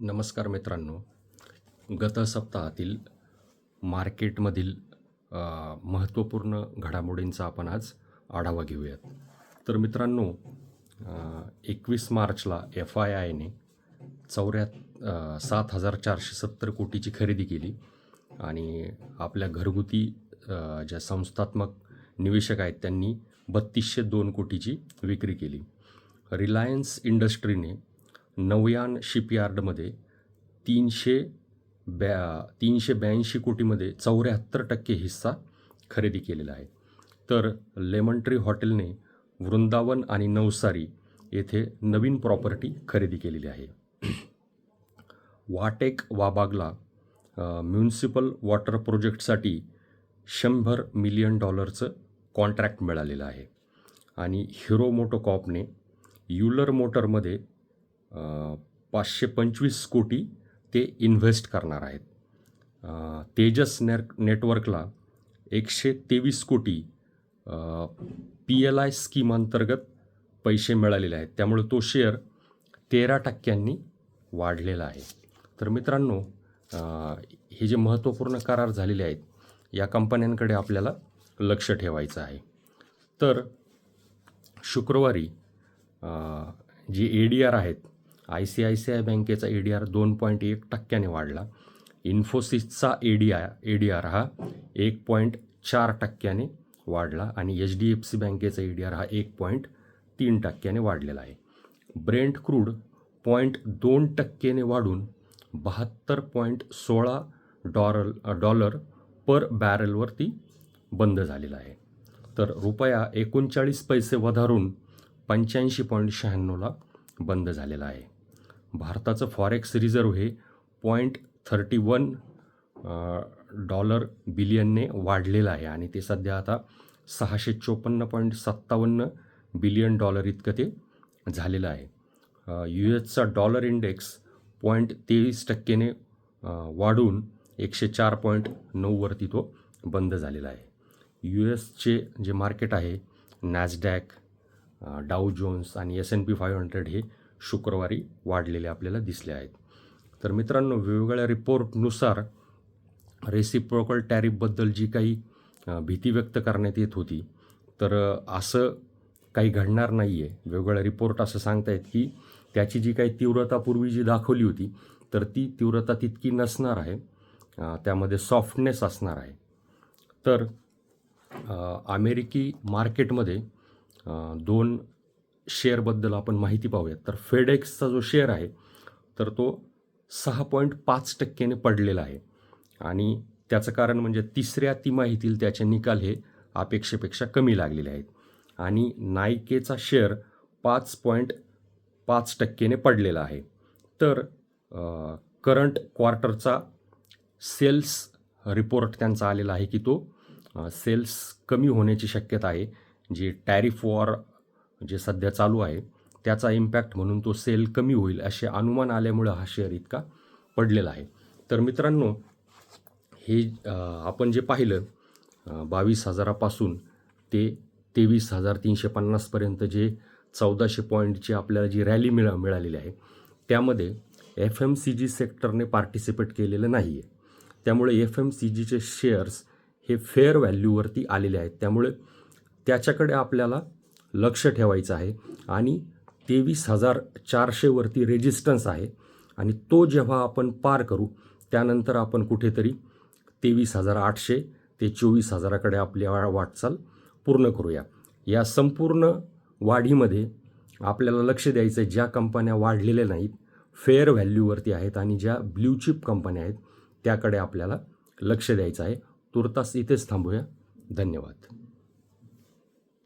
नमस्कार मित्रांनो. गत सप्ताहातील मार्केटमधील महत्त्वपूर्ण घडामोडींचा आपण आज आढावा घेऊयात. तर मित्रांनो, 21 मार्चला FIIने 7,470 कोटीची खरेदी केली आणि आपल्या घरगुती ज्या संस्थात्मक निवेशक आहेत त्यांनी 3,202 कोटीची विक्री केली. रिलायन्स इंडस्ट्रीने नवयान शिपयार्डमध्ये 382 कोटीमध्ये 74% हिस्सा खरेदी केलेला आहे. तर लेमन ट्री हॉटेलने वृंदावन आणि नवसारी येथे नवीन प्रॉपर्टी खरेदी केलेली आहे. वाटेक वाबागला म्युनिसिपल वॉटर प्रोजेक्टसाठी $100 मिलियन कॉन्ट्रॅक्ट मिळालेलं आहे. आणि हिरो मोटोकॉर्पने युलर मोटरमध्ये 525 कोटी ते इन्व्हेस्ट करणार आहेत. तेजस नेटवर्कला 123 कोटी PLI स्कीम अंतर्गत पैसे मिळालेले आहेत. त्यामुळे तो शेअर 13% वाढलेला आहे. तर मित्रांनो, हे जे महत्त्वपूर्ण करार झालेले आहेत या कंपन्यांकडे आपल्याला लक्ष ठेवायचं आहे. तर शुक्रवारी जे ADR आहेत, ICICI बँकेचा ADR 2.1% वाढला. इन्फोसिसचा ADR हा 1.4% वाढला आणि HDFC बँकेचा ADR हा 1.3% वाढलेला आहे. ब्रेंट क्रूड 0.2% वाढून $72.16 पर बॅरलवरती बंद झालेला आहे. तर रुपया 39 पैसे वधारून 85.96ला बंद झालेला आहे. भारताचं फॉरेक्स रिझर्व्ह हे $0.31 बिलियनने वाढलेलं आहे आणि ते सध्या आता $654.57 बिलियन इतकं ते झालेलं आहे. US डॉलर इंडेक्स 0.23% वाढून 104.9 वरती तो बंद झालेला आहे. USचे जे मार्केट आहे, नॅसडॅक, डाऊ जोन्स आणि S&P 500 हे शुक्रवारी वाढलेले आपल्याला दिसले आहेत. तर मित्रांनो, वेगवेगळ्या रिपोर्टनुसार रेसिप्रोकल टॅरिफबद्दल जी काही भीती व्यक्त करण्यात येत होती, तर असं काही घडणार नाही आहे. वेगवेगळ्या रिपोर्ट असं सांगतायत की त्याची जी काही तीव्रता पूर्वी जी दाखवली होती, तर ती तीव्रता तितकी नसणार आहे. त्यामध्ये सॉफ्टनेस असणार आहे. तर अमेरिकी मार्केटमध्ये 2 शेअरबद्दल आपण माहिती पाहूयात. तर फेडेक्सचा जो शेअर आहे तर तो 6.5% पडलेला आहे आणि त्याचं कारण म्हणजे तिसऱ्या तिमाहीतील त्याचे निकाल हे अपेक्षेपेक्षा कमी लागलेले आहेत. आणि नायकेचा शेअर 5.5% पडलेला आहे. तर करंट क्वार्टरचा सेल्स रिपोर्ट त्यांचा आलेला आहे की तो सेल्स कमी होण्याची शक्यता आहे. जे टॅरिफ वॉर जे सध्या चालू आहे त्याचा इम्पॅक्ट म्हणून तो सेल कमी होईल असे अनुमान आल्यामुळं हा शेअर इतका पडलेला आहे. तर मित्रांनो, हे आपण जे पाहिलं 22,000 पासून ते 23,350 पर्यंत जे 1400 पॉईंटची आपल्याला जी रॅली मिळालेली आहे, त्यामध्ये FMCG सेक्टरने पार्टिसिपेट केलेलं नाही आहे. त्यामुळे FMCGचे शेअर्स हे फेअर व्हॅल्यूवरती आलेले आहेत. त्यामुळे त्याच्याकडे आपल्याला लक्ष ठेवायचं आहे. आणि 23,400 वरती रेजिस्टन्स आहे आणि तो जेव्हा आपण पार करू त्यानंतर आपण कुठेतरी 23,800 ते 24,000कडे आपली वाटचाल पूर्ण करूया. या संपूर्ण वाढीमध्ये आपल्याला लक्ष द्यायचं आहे ज्या कंपन्या वाढलेल्या नाहीत, फेअर व्हॅल्यूवरती आहेत आणि ज्या ब्ल्यूचिप कंपन्या आहेत त्याकडे आपल्याला लक्ष द्यायचं आहे. तुर्तास इथेच थांबूया. धन्यवाद.